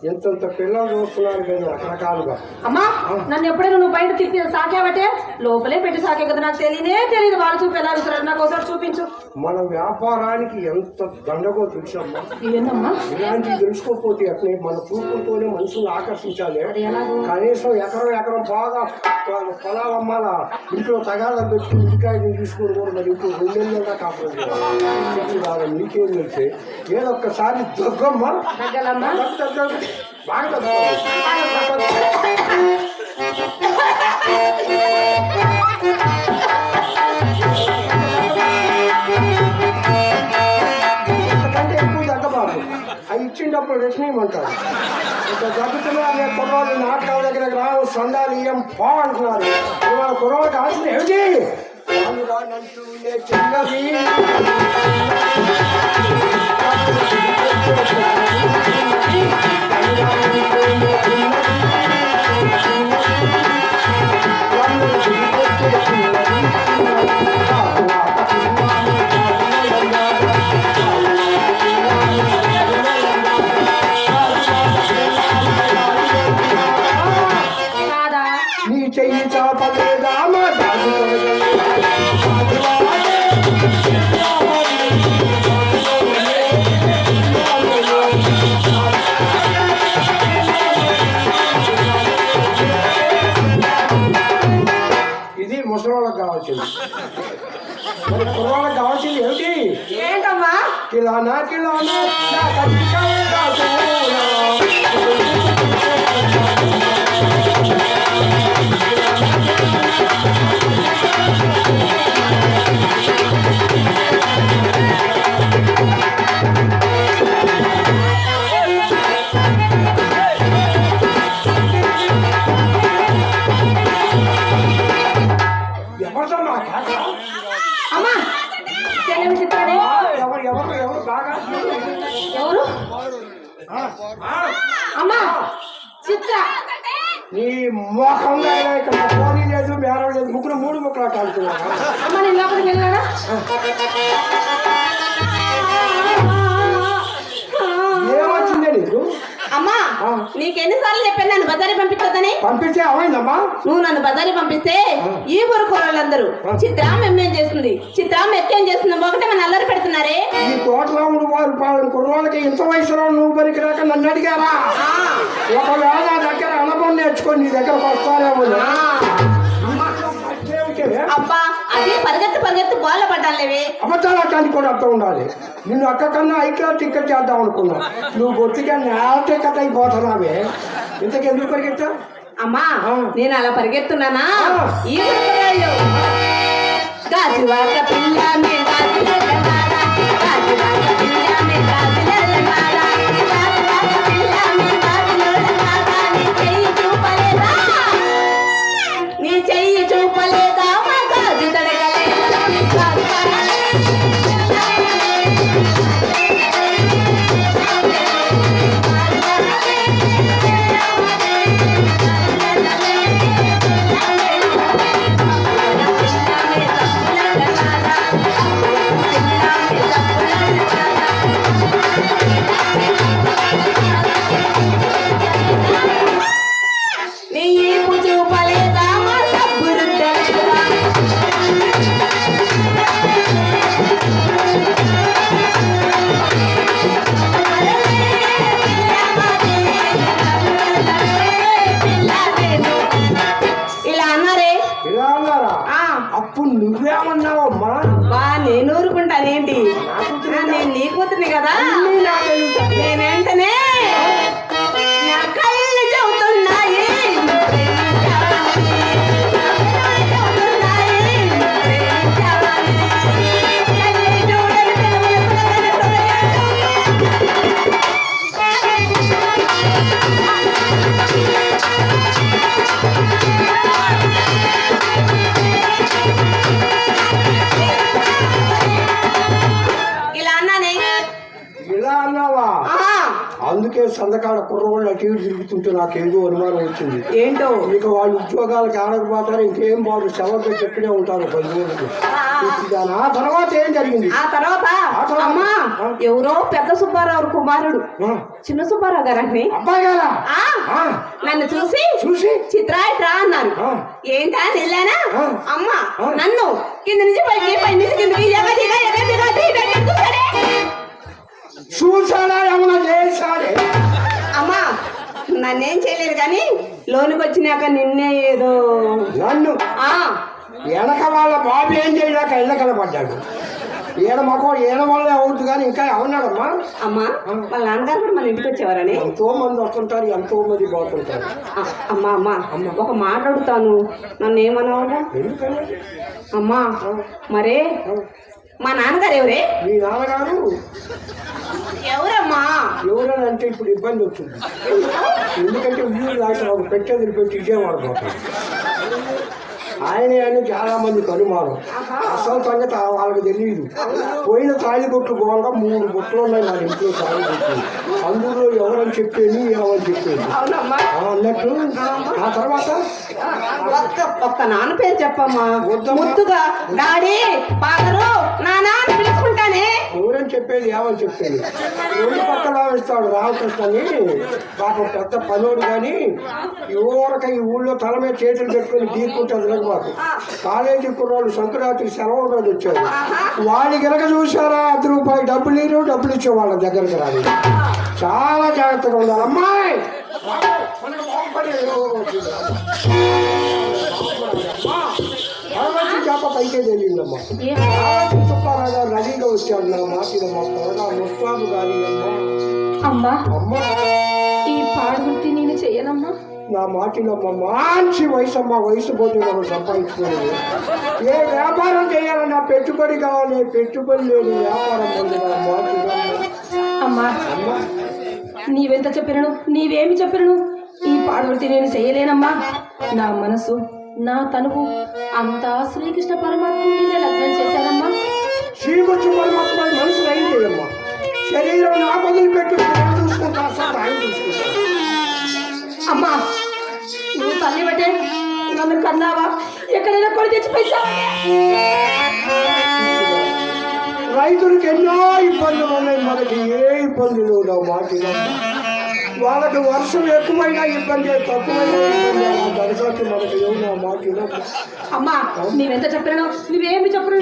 ఎంతంత పిల్లలు చూస్తున్నారు కదా రకరకాలుగా. అమ్మా నన్ను ఎప్పుడైనా నువ్వు బయట తిప్పి సాకేవటే లోపలే పెట్టి సాకే కదా, నాకు తెలియదు వాళ్ళు చూపి ఎలా అడుగుతారు, నాకు ఒకసారి చూపించు. మన వ్యాపారానికి ఎంత దండగో తెలుసమ్మా. ఇవేనమ్మా ఇలాంటివి తెలుసుకోకపోతే అట్నే మన చూపులతోనే మనుషులు ఆకర్షించాలి. కనీసం ఎకరం బాగా పొలాలు అమ్మాలా, ఇంట్లో తగాద పెట్టి ఇంటికాయని తీసుకొని కూడా మరి ఇంకో 2 నెలలుగా కాపాడు. నీకేం తెలిసే ఏదొక్కసారి దగ్గమ్మా బాగా ఎంతకంటే ఎక్కువ దగ్గబాబు అవి ఇచ్చిండప్పుడు రచనీయమంటారు. ఇక దగ్గుతున్నా అనే కుర్రాళ్ళు నాటకాల దగ్గరకు రావు, సందాలు ఏం బాగుంటున్నారు. ఇవాళ కుర్రాళ్ళు కావాల్సింది ఏమిటి అంటూ ఉండే చిన్నది నీ చెయ్యి చాపలేదా ఇది ముసలివాళ్ళకి కావాల్సింది. మరి కుర్రవాళ్ళకి కావాల్సింది ఏమిటి? ఏంటమ్మా కిలానా అమ్మా ఎవరు బాగా ఎవరు అమ్మా చిత్ర నీ మోకంగా ఇక్కడ పోనీ లేదు బేరం లేదు, ముగ్గురు 3 ముక్కలు కాలుతున్నారు. అమ్మా నేను లోపలికి వెళ్ళాడా? ఏమొచ్చిందే నీకు? అమ్మా నీకెన్నిసార్లు చెప్పాను నన్ను బజారీ పంపించొద్దని? పంపిస్తే అవైందమ్మా. నువ్వు నన్ను బజారీ పంపిస్తే ఈ ఊరు కుర్రాళ్ళందరూ చిత్రాం ఏం చేస్తుంది, చిత్రాం ఎక్కేం చేస్తుంది, ఒకటే మన అల్లరి పెడుతున్నారే. ఈ తోటరాముడు వారు కుర్రాళ్ళకి ఇంత వయసులో నువ్వు పనికి రాక నన్ను అడిగారా? ఒకవేళ నా దగ్గర అనుభవం నేర్చుకొని నీ దగ్గరకు వస్తారేమో. అబ్బా అది పరిగెత్తు గోళ్ళ పడ్డాలేవే. అబద్ధాలు కూడా అర్థం ఉండాలి. నిన్ను అక్క కన్నా ఐక్లా టికెట్ చేద్దాం అనుకున్నా, నువ్వు బొత్తిగా నేల టికెట్ అయిపోతున్నావే. ఇంతకెందుకు పరిగెత్తా? అమ్మా నేను అలా పరిగెత్తున్నానా? ఈ ఊరు గాజువాక పిల్ల మే గాజులెల్లమారా, గాజువాక పిల్ల మే గాజులెల్లమారా, గాజువాక పిల్ల మే గాజులెల్లమారా, నీ చెయ్యి చూపలేదా మా గాజు తడగలేదా? అప్పుడు నువ్వేమన్నావమ్మా? నేను ఊరుకుంటానేంటి? నేను నీ కూతుర్ని కదా. నేనేంటనే నా కళ్ళు చెబుతున్నాయి. ఇలా అన్నావా? అందుకే సందకాడ కుర్రవాళ్ళు అటు ఇటు తిరుగుతుంటే నాకేదో అనుమానం వచ్చింది. ఏంటో ఇక వాళ్ళు ఉద్యోగాలకు ఆడకపోతారు, ఇంకేం బాగు సెలవు పెట్టి ఎక్కడే ఉంటారు 10 రోజులు. ఆ తర్వాత ఏం జరిగింది? ఆ తర్వాత అమ్మా ఎవరో పెద్ద సుబ్బారావు కుమారుడు చిన్న సుబ్బారావు గారని అబ్బాయి గారా నన్ను చూసి చూసి చిత్రా ఇట్రా అన్నారు. ఏంటా అని వెళ్ళానా అమ్మా నన్ను కింద నుంచి పైకి పై నుంచి కిందకి చూసాడా ఏమన్నా చేశాడే? అమ్మా నన్నేం చేయలేదు కానీ లోనికి వచ్చినాక నిన్నే ఏదో నన్ను వెనక వాళ్ళ బాబు ఏం చేయలేక ఇళ్ళ కనపడ్డాడు. ఈయన మొక్క ఈయన వల్ల అవుతుంది కానీ ఇంకా ఏమన్నాడమ్మా? అమ్మా వాళ్ళ నాన్నగారు కూడా మన ఇంటికి వచ్చేవారని. ఎంతో మంది వస్తుంటారు, ఎంతో మంది పోతుంటారు. అమ్మా అమ్మా ఒక మాట అడుగుతాను, నన్ను ఏమన్నావుగా? అమ్మా మరే మా నాన్నగారు ఎవరే? మీ నాన్నగారు ఎవరమ్మా? ఎవరని అంటే ఇప్పుడు ఇబ్బంది వచ్చింది. ఎందుకంటే ఊరు దాకా ఒక పెట్టేది పెట్టి విజయవాడ పోతాడు. ఆయన చాలా మందికి అనుమానం. అసలు సంగతి వాళ్ళకి తెలియదు. పోయిన తాళి బొట్లు పోగా 3 బొట్లు ఉన్నాయి నా ఇంట్లో తాళి బొట్లు. అందులో ఎవరని చెప్పేది ఏమని చెప్పేది అన్నట్టు. ఆ తర్వాత ఒక్క నాన్న పేరు చెప్పమ్మా. ముద్దుగా డాడీ పాదరు నాన్న అని పిలుచుకుంటానే. ఎవరని చెప్పేది ఏమని చెప్పేది? 2 పక్కన ఇస్తాడు రామకృష్ణని. పాపం పెద్ద పనోడు కానీ ఎవరికి ఈ ఊళ్ళో తల మీద చేతులు పెట్టుకుని గీక్కుంటారు. మాకు కాలేజీ కుర్రాళ్ళు సంక్రాంతి సెలవు రోజు వచ్చారు. వాడి కనుక చూసారా ₹1 డబ్బులు ఇచ్చే వాళ్ళ దగ్గరకు రాలి. చాలా జాగ్రత్తగా ఉండాలి. అమ్మాయి చేప పైకే తెలియదమ్మా. సుబ్బారావు గారు రెడీగా వచ్చాడు. నా మాటిదమ్మా త్వరగా ముస్తాబు కానీ అమ్మా అమ్మా ఈ పాడుగుట్టి నేను చెయ్యనమ్మా. నా మాటినమ్మా మంచి వయసు అమ్మా. వయసు పోతే మనం సంపాదించుకోలేదు. ఏ వ్యాపారం చేయాలన్నా పెట్టుబడి కావాలి. పెట్టుబడి లేని వ్యాపారం ఉంది. నా మాటినమ్మా. అమ్మా నీవెంత చెప్పినను నీవేమి చెప్పినను ఈ పాడుగుట్టి నేను చెయ్యలేనమ్మా. నా మనసు నా తనువు అంతా శ్రీకృష్ణ పరమాత్మ మీదే లగ్నం చేశానమ్మా. శ్రీకృష్ణ పరమాత్మ మనసు ఏం చేయమ్మా. శరీరం నా బదులు పెట్టు చూసుకుంటా సార్ ఆయన చూసుకుంటా. అమ్మా నువ్వు తల్లి బట్టే నన్ను కన్నావా? ఎక్కడైనా కొని తెచ్చి పైసా? రైతులకు ఎన్నో ఇబ్బందులు ఉన్నాయి. మనకి ఏ ఇబ్బందులు నా మాటినమ్మా. వాళ్ళకి వర్షం ఎక్కువైనా ఇబ్బంది, తక్కువైనా ఇబ్బంది. దర్శనకి మనకి ఏమో నా మాటినమ్మా. అమ్మా నీవెంత చెప్పినను నువ్వేమి చెప్పను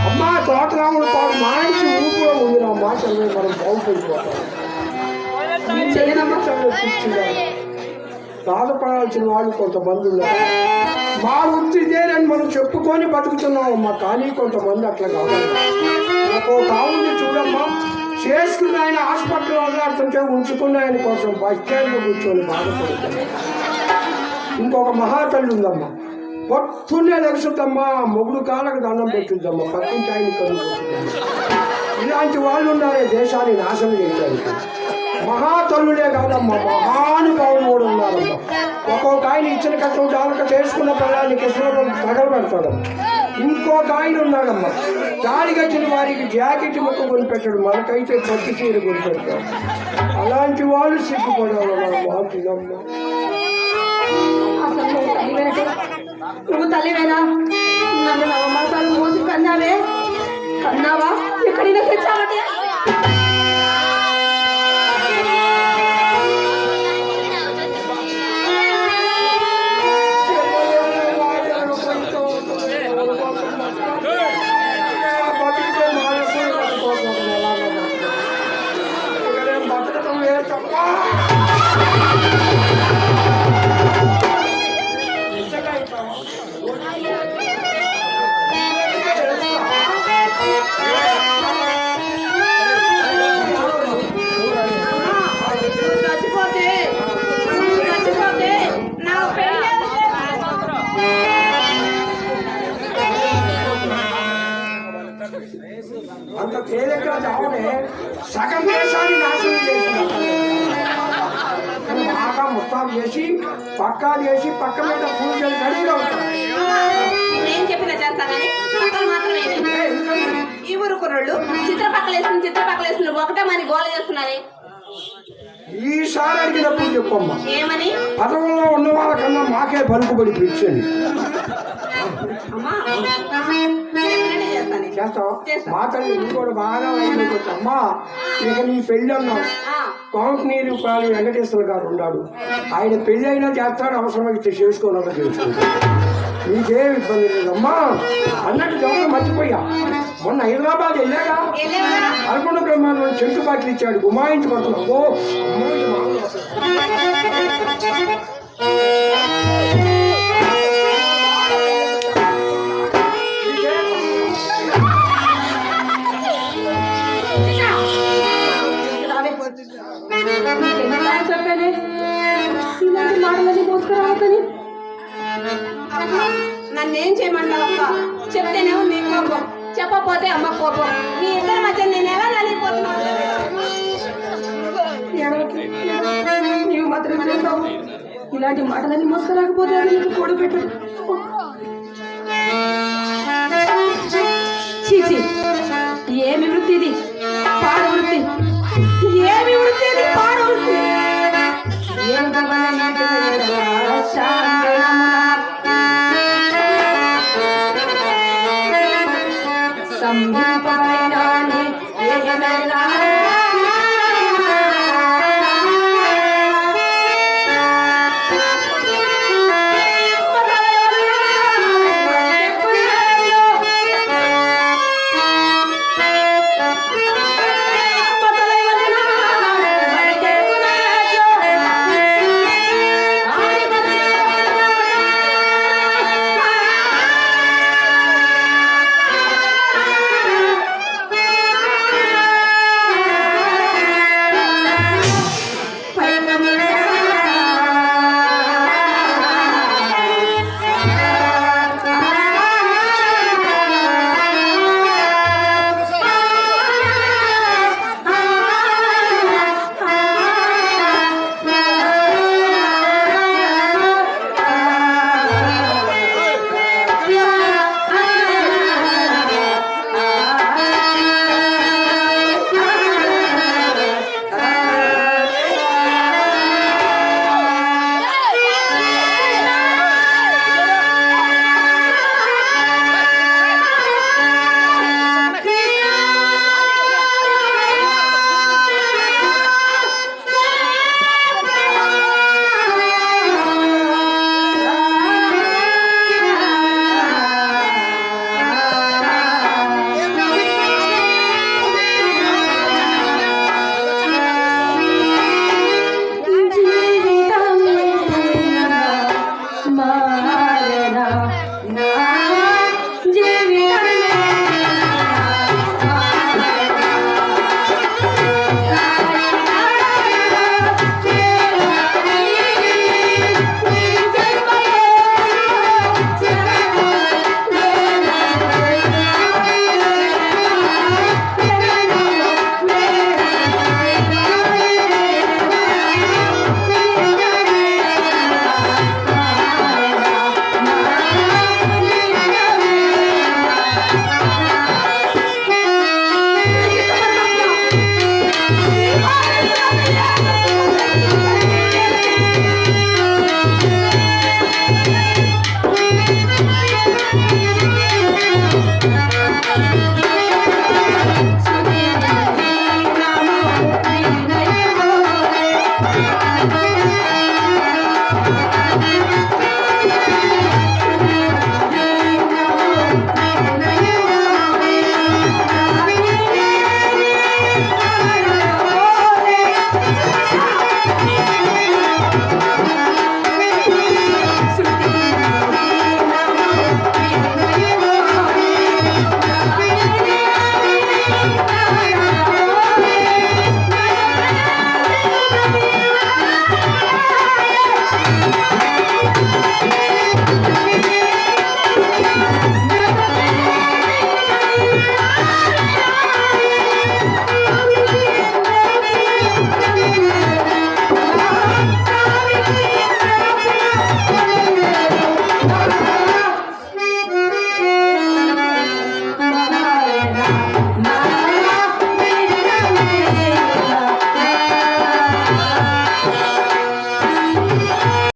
అమ్మా తోటరాముడు పాడు మంచి ఊపిలో ఉంది. నా మాట మనం బాగుపడిపోతాం. బాధపడాల్సిన వాళ్ళు కొంతమంది ఉన్నారు. మా వృత్తి ఇదేనని మనం చెప్పుకొని బతుకుతున్నామమ్మా. కానీ కొంతమంది అట్లా కావాలి. ఒక్కో కావుంది చూడమ్మా. చేసుకున్న ఆయన హాస్పిటల్లో వదిలాడుతుంటే ఉంచుకున్న ఆయన కోసం బస్ స్టాండ్లో కూర్చొని బాధపడుతుంది. ఇంకొక మహాతల్లి ఉందమ్మా. పొద్దున్నే లెగుతుందమ్మా. మొగుడు కాళ్ళకు దండం పెట్టుద్దమ్మా. పక్కింటి ఆయన కనుకుంటుందమ్మా. ఇలాంటి వాళ్ళు ఉన్నారే దేశాన్ని నాశనం చేయడానికి. మహాతల్లులే కాదమ్మా, మహానుభావులు కూడా ఉన్నారమ్మా. ఒక్కొక్క ఆయన ఇచ్చిన కష్టం జాలక చేసుకున్న పిల్లల్ని కిసలో తగలు పెడతాడమ్మా. ఇంకొక ఆయన ఉన్నాడమ్మా. తాళి కట్టిన వారికి జాకెట్ ముక్క కొనిపెట్టాడు. మనకైతే పత్తి చీర కొనిపెడతాడు. అలాంటి వాళ్ళు సిగ్గుపడాలమ్మా. మాటినమ్మా. అసలు నువ్వు తల్లివేనా? నన్ను 9 మాసాలు మోసి కన్నావే. కన్నావా? ఎక్కడైనా తెచ్చావటే? అంత తేలిక చావనే సగం దేశాన్ని నాశనం చేసిన బాగా ముస్తాబు చేసి పక్కా చేసి పక్క మీద పూజలు రెడీగా ఉంటారు. నేను చెప్పిన చేస్తానని మాత్రమే ఈ ఊరు కుర్రోళ్ళు చిత్రపక్కలేసిన ఒకటే మరి గోల చేస్తున్నారే. ఈసారి అడిగినప్పుడు చెప్పమ్మా, ఏమని? పదవుల్లో ఉన్న వాళ్ళకన్నా మాకే పలుకుబడి పిలిచింది. అమ్మా చేస్తాను. చేస్తాం. మా తల్లి నువ్వు కూడా బాగా అయిపోవచ్చు. అమ్మా ఇక నీ పెళ్ళి అన్నావు. కోంకనీరు పాలి వెంకటేశ్వర గారు ఉన్నాడు. ఆయన పెళ్ళి అయినా చేస్తాడు, అవసరమైతే చేసుకోవాలన్నా చేసుకుంటాడు. నీకేం ఇబ్బంది లేదమ్మా. అన్నట్టు గమనం మర్చిపోయా, మొన్న హైదరాబాద్ వెళ్ళాగా అనుకున్న బ్రహ్మాండం చెట్టు బాటిల్ ఇచ్చాడు, గుమాయించుకుంటున్నావు. చెప్పానే ఇలాంటి మాటలని మోసుకురావద్దని. నన్నేం చేయమంటావక్క? చెప్తేనేమో నీ కోపం, చెప్పకపోతే అమ్మ కోపం. మీ ఇద్దరి మధ్య నేను ఎలా నలిగిపోతున్నాను. నీవు మాత్రం చేస్తావు. ఇలాంటి మాటలని మోసుకురాకపోతే అది నీకు కూడ పెట్టదు. చీచి, ఏమి వృత్తి ఇది? పాడ వృత్తి. ఏమి వృత్తి ఇది? పాడ వృత్తి. సంభూపమైనాని ఏమైనా Yeah.